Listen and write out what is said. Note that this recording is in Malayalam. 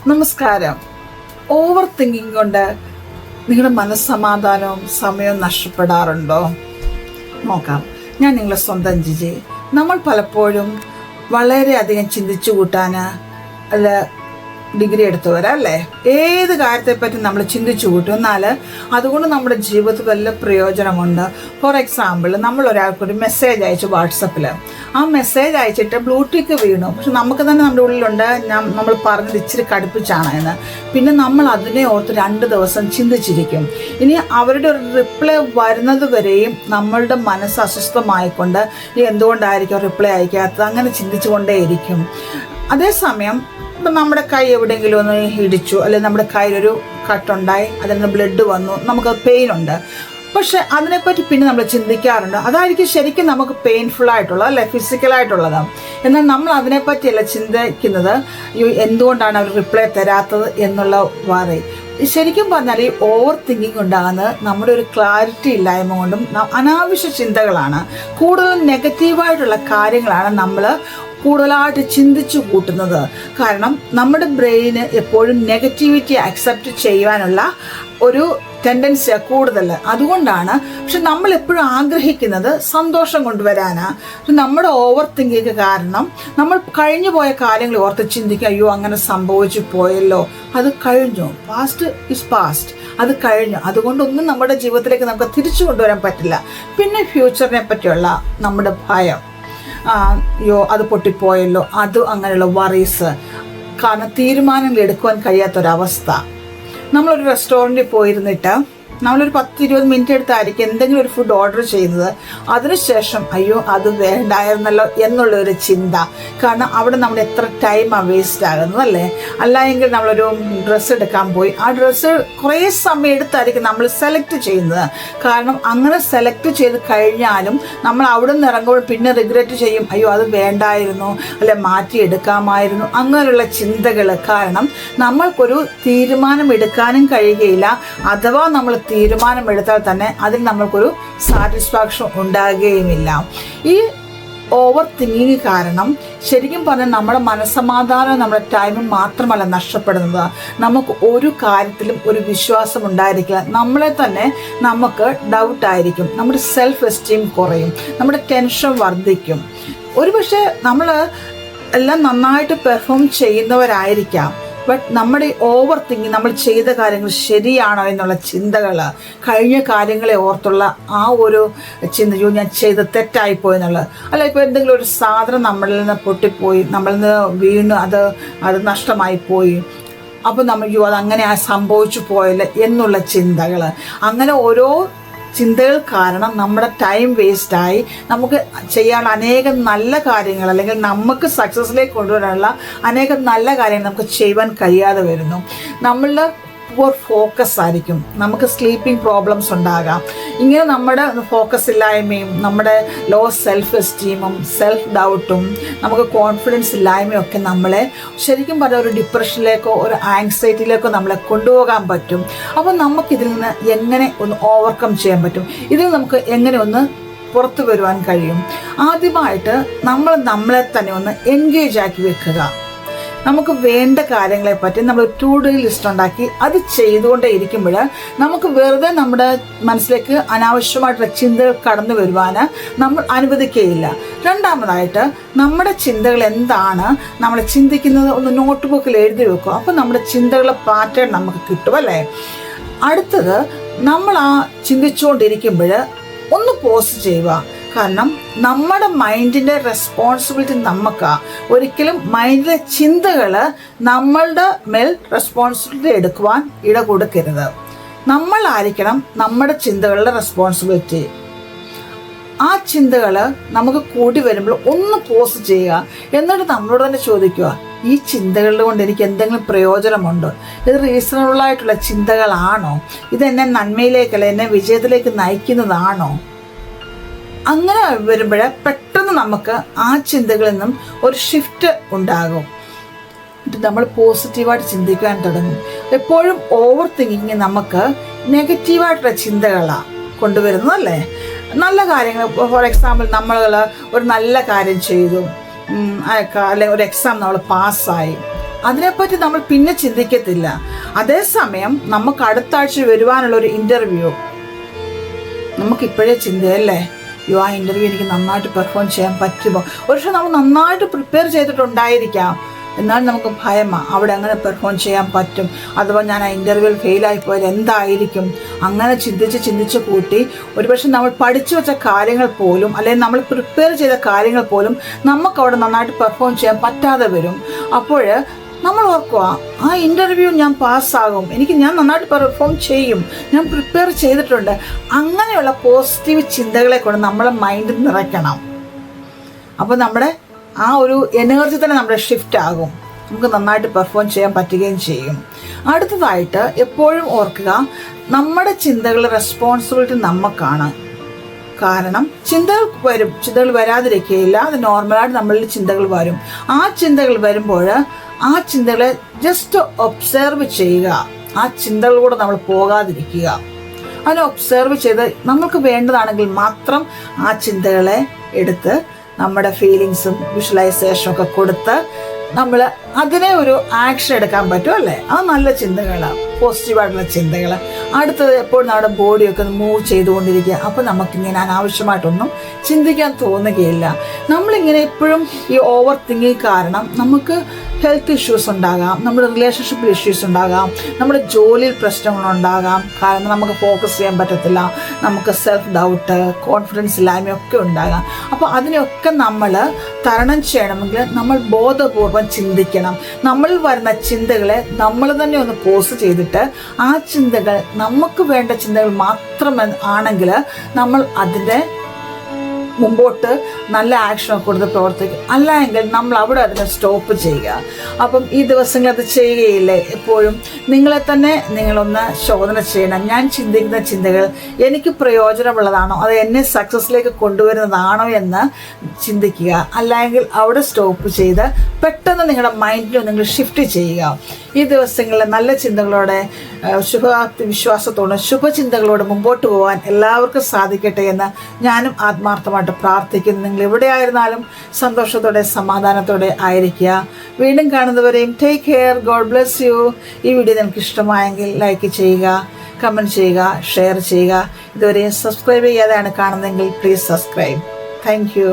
നമസ്കാരം. ഓവർ തിങ്കിങ് കൊണ്ട് നിങ്ങളുടെ മനസ്സമാധാനവും സമയവും നഷ്ടപ്പെടാറുണ്ടോ? നോക്കാം. ഞാൻ നിങ്ങളെ സ്വന്തം ജിജി. നമ്മൾ പലപ്പോഴും വളരെയധികം ചിന്തിച്ചു കൂട്ടാൻ അല്ല ഡിഗ്രി എടുത്തവരാ അല്ലേ? ഏത് കാര്യത്തെപ്പറ്റി നമ്മൾ ചിന്തിച്ചു കൂട്ടും. എന്നാൽ അതുകൊണ്ട് നമ്മുടെ ജീവിതത്തിൽ വല്ല പ്രയോജനമുണ്ട്. ഫോർ എക്സാമ്പിൾ, നമ്മൾ ഒരാൾക്കൊരു മെസ്സേജ് അയച്ചു വാട്സപ്പിൽ. ആ മെസ്സേജ് അയച്ചിട്ട് ബ്ലൂടിക്ക് വീണു. പക്ഷെ നമുക്ക് തന്നെ നമ്മുടെ ഉള്ളിലുണ്ട് നമ്മൾ പറഞ്ഞത് ഇച്ചിരി കടുപ്പിച്ചാണ് എന്ന്. പിന്നെ നമ്മൾ അതിനെ ഓർത്ത് 2 ദിവസം ചിന്തിച്ചിരിക്കും. ഇനി അവരുടെ ഒരു റിപ്ലൈ വരുന്നത് വരെയും നമ്മളുടെ മനസ്സ് അസ്വസ്ഥമായിക്കൊണ്ട് എന്തുകൊണ്ടായിരിക്കും റിപ്ലൈ അയക്കാത്തത്, അങ്ങനെ ചിന്തിച്ചുകൊണ്ടേയിരിക്കും. അതേസമയം ഇപ്പം നമ്മുടെ കൈ എവിടെയെങ്കിലും ഒന്ന് ഇടിച്ചു, അല്ലെങ്കിൽ നമ്മുടെ കയ്യിലൊരു കട്ടുണ്ടായി, അതിൽ നിന്ന് ബ്ലഡ് വന്നു, നമുക്ക് പെയിൻ ഉണ്ട്. പക്ഷെ അതിനെപ്പറ്റി പിന്നെ നമ്മൾ ചിന്തിക്കാറുണ്ട്. അതായിരിക്കും ശരിക്കും നമുക്ക് പെയിൻഫുള്ളായിട്ടുള്ളത് അല്ലെ, ഫിസിക്കലായിട്ടുള്ളത്. എന്നാൽ നമ്മൾ അതിനെപ്പറ്റിയല്ല ചിന്തിക്കുന്നത്, എന്തുകൊണ്ടാണ് അവർ റിപ്ലൈ തരാത്തത് എന്നുള്ള വാറി. ശരിക്കും പറഞ്ഞാൽ ഈ ഓവർ തിങ്കിങ് ഉണ്ടാകുന്നത് നമ്മുടെ ഒരു ക്ലാരിറ്റി ഇല്ലായ്മ കൊണ്ടും അനാവശ്യ ചിന്തകളാണ്. കൂടുതൽ നെഗറ്റീവായിട്ടുള്ള കാര്യങ്ങളാണ് നമ്മൾ കൂടുതലായിട്ട് ചിന്തിച്ചു കൂട്ടുന്നത്. കാരണം നമ്മുടെ ബ്രെയിന് എപ്പോഴും നെഗറ്റിവിറ്റി അക്സെപ്റ്റ് ചെയ്യാനുള്ള ഒരു ടെൻഡൻസി കൂടുതൽ. അതുകൊണ്ടാണ്. പക്ഷെ നമ്മൾ എപ്പോഴും ആഗ്രഹിക്കുന്നത് സന്തോഷം കൊണ്ടുവരാനാണ്. നമ്മുടെ ഓവർ തിങ്കിങ് കാരണം നമ്മൾ കഴിഞ്ഞു പോയ കാര്യങ്ങൾ ഓർത്ത് ചിന്തിക്കുക, അയ്യോ അങ്ങനെ സംഭവിച്ചു പോയല്ലോ, അത് കഴിഞ്ഞു, പാസ്റ്റ് ഇസ് പാസ്റ്റ്, അത് കഴിഞ്ഞു. അതുകൊണ്ടൊന്നും നമ്മുടെ ജീവിതത്തിലേക്ക് നമുക്ക് തിരിച്ചു കൊണ്ടുവരാൻ പറ്റില്ല. പിന്നെ ഫ്യൂച്ചറിനെ പറ്റിയുള്ള നമ്മുടെ ഭയം, അയ്യോ അത് പൊട്ടിപ്പോയല്ലോ, അത് അങ്ങനെയുള്ള വറീസ്. കാരണം തീരുമാനങ്ങൾ എടുക്കുവാൻ കഴിയാത്തൊരവസ്ഥ. നമ്മളൊരു റെസ്റ്റോറൻറ്റിൽ പോയിരുന്നിട്ട് നമ്മളൊരു 10-20 മിനിറ്റ് എടുത്തായിരിക്കും എന്തെങ്കിലും ഒരു ഫുഡ് ഓർഡർ ചെയ്യുന്നത്. അതിനുശേഷം അയ്യോ അത് വേണ്ടായിരുന്നല്ലോ എന്നുള്ളൊരു ചിന്ത. കാരണം അവിടെ നമ്മൾ എത്ര ടൈമാണ് വേസ്റ്റ് ആകുന്നത് അല്ലേ? അല്ലായെങ്കിൽ നമ്മളൊരു ഡ്രസ്സ് എടുക്കാൻ പോയി, ആ ഡ്രസ്സ് കുറേ സമയം എടുത്തായിരിക്കും നമ്മൾ സെലക്ട് ചെയ്യുന്നത്. കാരണം അങ്ങനെ സെലക്ട് ചെയ്ത് കഴിഞ്ഞാലും നമ്മൾ അവിടെ നിന്ന് ഇറങ്ങുമ്പോൾ പിന്നെ റിഗ്രറ്റ് ചെയ്യും, അയ്യോ അത് വേണ്ടായിരുന്നു, അല്ലെ മാറ്റിയെടുക്കാമായിരുന്നു, അങ്ങനെയുള്ള ചിന്തകൾ. കാരണം നമ്മൾക്കൊരു തീരുമാനം എടുക്കാനും കഴിയുകയില്ല. അഥവാ നമ്മൾ തീരുമാനമെടുത്താൽ തന്നെ അതിൽ നമ്മൾക്കൊരു സാറ്റിസ്ഫാക്ഷൻ ഉണ്ടാകുകയുമില്ല. ഈ ഓവർ തിങ്കിങ് കാരണം ശരിക്കും പറഞ്ഞാൽ നമ്മുടെ മനസ്സമാധാനം, നമ്മുടെ ടൈമും മാത്രമല്ല നഷ്ടപ്പെടുന്നത്, നമുക്ക് ഒരു കാര്യത്തിലും ഒരു വിശ്വാസം ഉണ്ടായിരിക്കില്ല. നമ്മളെ തന്നെ നമുക്ക് ഡൗട്ടായിരിക്കും, നമ്മുടെ സെൽഫ് എസ്റ്റീം കുറയും, നമ്മുടെ ടെൻഷൻ വർദ്ധിക്കും. ഒരുപക്ഷെ നമ്മൾ എല്ലാം നന്നായിട്ട് പെർഫോം ചെയ്യുന്നവരായിരിക്കാം, ബട്ട് നമ്മുടെ ഓവർ തിങ്കിങ്, നമ്മൾ ചെയ്ത കാര്യങ്ങൾ ശരിയാണോ എന്നുള്ള ചിന്തകൾ, കഴിഞ്ഞ കാര്യങ്ങളെ ഓർത്തുള്ള ആ ഒരു ചിന്ത, ഞാൻ ചെയ്ത് തെറ്റായിപ്പോയി എന്നുള്ളത്. അല്ല, ഇപ്പോൾ എന്തെങ്കിലും ഒരു സാധനം നമ്മളിൽ നിന്ന് പൊട്ടിപ്പോയി, നമ്മളിൽ നിന്ന് വീണ് അത് നഷ്ടമായിപ്പോയി, അപ്പോൾ നമ്മൾ അത് അങ്ങനെ സംഭവിച്ചു പോയല്ലോ എന്നുള്ള ചിന്തകൾ. അങ്ങനെ ഓരോ ചിന്തകൾ കാരണം നമ്മുടെ ടൈം വേസ്റ്റായി നമുക്ക് ചെയ്യാനുള്ള അനേകം നല്ല കാര്യങ്ങൾ, അല്ലെങ്കിൽ നമുക്ക് സക്സസ്സിലേക്ക് കൊണ്ടുവരാനുള്ള അനേകം നല്ല കാര്യങ്ങൾ നമുക്ക് ചെയ്യുവാൻ കഴിയാതെ വരുന്നു. നമ്മളുടെ പുവർ ഫോക്കസ് ആയിരിക്കും, നമുക്ക് സ്ലീപ്പിംഗ് പ്രോബ്ലംസ് ഉണ്ടാകാം. ഇങ്ങനെ നമ്മുടെ ഫോക്കസ് ഇല്ലായ്മയും, നമ്മുടെ ലോ സെൽഫ് എസ്റ്റീമും സെൽഫ് ഡൗട്ടും, നമുക്ക് കോൺഫിഡൻസ് ഇല്ലായ്മയും ഒക്കെ നമ്മളെ ശരിക്കും പറഞ്ഞാൽ ഒരു ഡിപ്രഷനിലേക്കോ ഒരു ആങ്സൈറ്റിയിലേക്കോ നമ്മളെ കൊണ്ടുപോകാൻ പറ്റും. അപ്പോൾ നമുക്കിതിൽ നിന്ന് എങ്ങനെ ഒന്ന് ഓവർകം ചെയ്യാൻ പറ്റും, ഇതിൽ നമുക്ക് എങ്ങനെ ഒന്ന് പുറത്തു വരുവാൻ കഴിയും? ആദ്യമായിട്ട് നമ്മളെ തന്നെ ഒന്ന് എൻഗേജ് ആക്കി വെക്കുക. നമുക്ക് വേണ്ട കാര്യങ്ങളെപ്പറ്റി നമ്മൾ ടു ഡു ലിസ്റ്റ് ഉണ്ടാക്കി അത് ചെയ്തുകൊണ്ടേ ഇരിക്കുമ്പോൾ നമുക്ക് വെറുതെ നമ്മുടെ മനസ്സിലേക്ക് അനാവശ്യമായിട്ടുള്ള ചിന്തകൾ കടന്നു വരുവാൻ നമ്മൾ അനുവദിക്കുകയില്ല. രണ്ടാമതായിട്ട് നമ്മുടെ ചിന്തകൾ എന്താണ്, നമ്മൾ ചിന്തിക്കുന്നത് ഒന്ന് നോട്ട് ബുക്കിൽ എഴുതി വെക്കുക. അപ്പോൾ നമ്മുടെ ചിന്തകളുടെ പാറ്റേൺ നമുക്ക് കിട്ടും അല്ലേ? അടുത്തത്, നമ്മൾ ആ ചിന്തിച്ചുകൊണ്ടിരിക്കുമ്പോൾ ഒന്ന് പോസ് ചെയ്യുക. കാരണം നമ്മുടെ മൈൻഡിൻ്റെ റെസ്പോൺസിബിലിറ്റി നമുക്കാ. ഒരിക്കലും മൈൻഡിലെ ചിന്തകൾ നമ്മളുടെ മേൽ റെസ്പോൺസിബിലിറ്റി എടുക്കുവാൻ ഇട കൊടുക്കരുത്. നമ്മളായിരിക്കണം നമ്മുടെ ചിന്തകളുടെ റെസ്പോൺസിബിലിറ്റി. ആ ചിന്തകൾ നമുക്ക് കൂടി വരുമ്പോൾ ഒന്ന് പോസ് ചെയ്യുക. എന്നിട്ട് നമ്മളോട് തന്നെ ചോദിക്കുക, ഈ ചിന്തകളുടെ കൊണ്ട് എനിക്ക് എന്തെങ്കിലും പ്രയോജനമുണ്ടോ? ഇത് റീസണബിളായിട്ടുള്ള ചിന്തകളാണോ? ഇതെന്നെ നന്മയിലേക്കല്ല, എന്നെ വിജയത്തിലേക്ക് നയിക്കുന്നതാണോ? അങ്ങനെ വരുമ്പോൾ പെട്ടെന്ന് നമുക്ക് ആ ചിന്തകളിൽ നിന്നും ഒരു ഷിഫ്റ്റ് ഉണ്ടാകും. നമ്മൾ പോസിറ്റീവായിട്ട് ചിന്തിക്കാൻ തുടങ്ങും. എപ്പോഴും ഓവർ തിങ്കിങ് നമുക്ക് നെഗറ്റീവായിട്ടുള്ള ചിന്തകളാണ് കൊണ്ടുവരുന്നത് അല്ലേ? നല്ല കാര്യങ്ങൾ, ഫോർ എക്സാമ്പിൾ നമ്മൾ ഒരു നല്ല കാര്യം ചെയ്തു, അല്ലെങ്കിൽ ഒരു എക്സാം നമ്മൾ പാസ്സായി, അതിനെപ്പറ്റി നമ്മൾ പിന്നെ ചിന്തിക്കത്തില്ല. അതേസമയം നമുക്ക് അടുത്ത ആഴ്ച വരുവാനുള്ള ഒരു ഇൻ്റർവ്യൂ നമുക്കിപ്പോഴേ ചിന്തയല്ലേ, ആ ഇൻ്റർവ്യൂ എനിക്ക് നന്നായിട്ട് പെർഫോം ചെയ്യാൻ പറ്റുമോ? ഒരുപക്ഷെ നമ്മൾ നന്നായിട്ട് പ്രിപ്പയർ ചെയ്തിട്ടുണ്ടായിരിക്കാം, എന്നാൽ നമുക്ക് ഭയമാണ് അവിടെ അങ്ങനെ പെർഫോം ചെയ്യാൻ പറ്റും, അഥവാ ഞാൻ ആ ഇൻ്റർവ്യൂവിൽ ഫെയിലായിപ്പോയാൽ എന്തായിരിക്കും? അങ്ങനെ ചിന്തിച്ച് കൂട്ടി ഒരുപക്ഷെ നമ്മൾ പഠിച്ചു വെച്ച കാര്യങ്ങൾ പോലും, അല്ലെങ്കിൽ നമ്മൾ പ്രിപ്പയർ ചെയ്ത കാര്യങ്ങൾ പോലും നമുക്ക് അവിടെ നന്നായിട്ട് പെർഫോം ചെയ്യാൻ പറ്റാതെ വരും. അപ്പോൾ നമ്മൾ ഓർക്കുക, ആ ഇൻ്റർവ്യൂ ഞാൻ പാസ്സാകും, ഞാൻ നന്നായിട്ട് പെർഫോം ചെയ്യും, ഞാൻ പ്രിപ്പയർ ചെയ്തിട്ടുണ്ട്. അങ്ങനെയുള്ള പോസിറ്റീവ് ചിന്തകളെ കൊണ്ട് നമ്മളെ മൈൻഡ് നിറയ്ക്കണം. അപ്പോൾ നമ്മുടെ ആ ഒരു എനർജി തന്നെ നമ്മുടെ ഷിഫ്റ്റ് ആകും, നമുക്ക് നന്നായിട്ട് പെർഫോം ചെയ്യാൻ പറ്റുകയും ചെയ്യും. അടുത്തതായിട്ട് എപ്പോഴും ഓർക്കുക, നമ്മുടെ ചിന്തകളുടെ റെസ്പോൺസിബിലിറ്റി നമുക്കാണ്. കാരണം ചിന്തകൾ വരാതിരിക്കുകയില്ല, അത് നോർമലായിട്ട് നമ്മളിൽ ചിന്തകൾ വരും. ആ ചിന്തകൾ വരുമ്പോൾ ആ ചിന്തകളെ ജസ്റ്റ് ഒബ്സർവ് ചെയ്യുക, ആ ചിന്തകളിലൂടെ നമ്മൾ പോകാതിരിക്കുക. അതിനെ ഒബ്സർവ് ചെയ്ത് നമുക്ക് വേണ്ടതാണെങ്കിൽ മാത്രം ആ ചിന്തകളെ എടുത്ത് നമ്മുടെ ഫീലിങ്സും വിഷ്വലൈസേഷനും ഒക്കെ കൊടുത്ത് നമ്മൾ അതിനെ ഒരു ആക്ഷൻ എടുക്കാൻ പറ്റും അല്ലേ? അത് നല്ല ചിന്തകളാണ്, പോസിറ്റീവായിട്ടുള്ള ചിന്തകൾ. അടുത്തത് എപ്പോഴും നമ്മുടെ ബോഡിയൊക്കെ മൂവ് ചെയ്തുകൊണ്ടിരിക്കുക. അപ്പോൾ നമുക്കിങ്ങനെ അനാവശ്യമായിട്ടൊന്നും ചിന്തിക്കാൻ തോന്നുകയില്ല. നമ്മളിങ്ങനെ എപ്പോഴും ഈ ഓവർ തിങ്കിങ് കാരണം നമുക്ക് ഹെൽത്ത് ഇഷ്യൂസ് ഉണ്ടാകാം, നമ്മുടെ റിലേഷൻഷിപ്പിൽ ഇഷ്യൂസ് ഉണ്ടാകാം, നമ്മുടെ ജോലിയിൽ പ്രശ്നങ്ങളുണ്ടാകാം. കാരണം നമുക്ക് ഫോക്കസ് ചെയ്യാൻ പറ്റത്തില്ല, നമുക്ക് സെൽഫ് ഡൗട്ട്, കോൺഫിഡൻസ് ഇല്ലായ്മയൊക്കെ ഉണ്ടാകാം. അപ്പോൾ അതിനെയൊക്കെ നമ്മൾ തരണം ചെയ്യണമെങ്കിൽ നമ്മൾ ബോധപൂർവം ചിന്തിക്കണം. നമ്മളിൽ വരുന്ന ചിന്തകളെ നമ്മൾ തന്നെ ഒന്ന് പോസ് ചെയ്തിട്ട് ആ ചിന്തകൾ നമുക്ക് വേണ്ട ചിന്തകൾ മാത്രം ആണെങ്കിൽ നമ്മൾ അതിൻ്റെ മുമ്പോട്ട് നല്ല ആക്ഷനൊക്കെ കൊടുത്ത് പ്രവർത്തിക്കും. അല്ലെങ്കിൽ നമ്മൾ അവിടെ അതിനെ സ്റ്റോപ്പ് ചെയ്യുക. അപ്പം ഈ ദിവസങ്ങളിൽ അത് ചെയ്യുകയില്ലേ? എപ്പോഴും നിങ്ങളെ തന്നെ നിങ്ങളൊന്ന് ശോധന ചെയ്യണം. ഞാൻ ചിന്തിക്കുന്ന ചിന്തകൾ എനിക്ക് പ്രയോജനമുള്ളതാണോ, അത് എന്നെ സക്സസ്സിലേക്ക് കൊണ്ടുവരുന്നതാണോ എന്ന് ചിന്തിക്കുക. അല്ലെങ്കിൽ അവിടെ സ്റ്റോപ്പ് ചെയ്ത് പെട്ടെന്ന് നിങ്ങളുടെ മൈൻഡിൽ നിങ്ങൾ ഷിഫ്റ്റ് ചെയ്യുക. ഈ ദിവസങ്ങളിൽ നല്ല ചിന്തകളോടെ, ശുഭാപ്തി വിശ്വാസത്തോടെ, ശുഭചിന്തകളോടെ മുമ്പോട്ട് പോകാൻ എല്ലാവർക്കും സാധിക്കട്ടെ എന്ന് ഞാനും ആത്മാർത്ഥമായിട്ട് പ്രാർത്ഥിക്കുന്നു. നിങ്ങൾ എവിടെയായിരുന്നാലും സന്തോഷത്തോടെ സമാധാനത്തോടെ ആയിരിക്കുക. വീണ്ടും കാണുന്നവരെയും take care. God bless you. ഈ വീഡിയോ നിങ്ങൾക്ക് ഇഷ്ടമായെങ്കിൽ ലൈക്ക് ചെയ്യുക, കമൻറ്റ് ചെയ്യുക, ഷെയർ ചെയ്യുക. ഇതുവരെയും സബ്സ്ക്രൈബ് ചെയ്യാതെയാണ് കാണുന്നതെങ്കിൽ പ്ലീസ് സബ്സ്ക്രൈബ്. Thank you.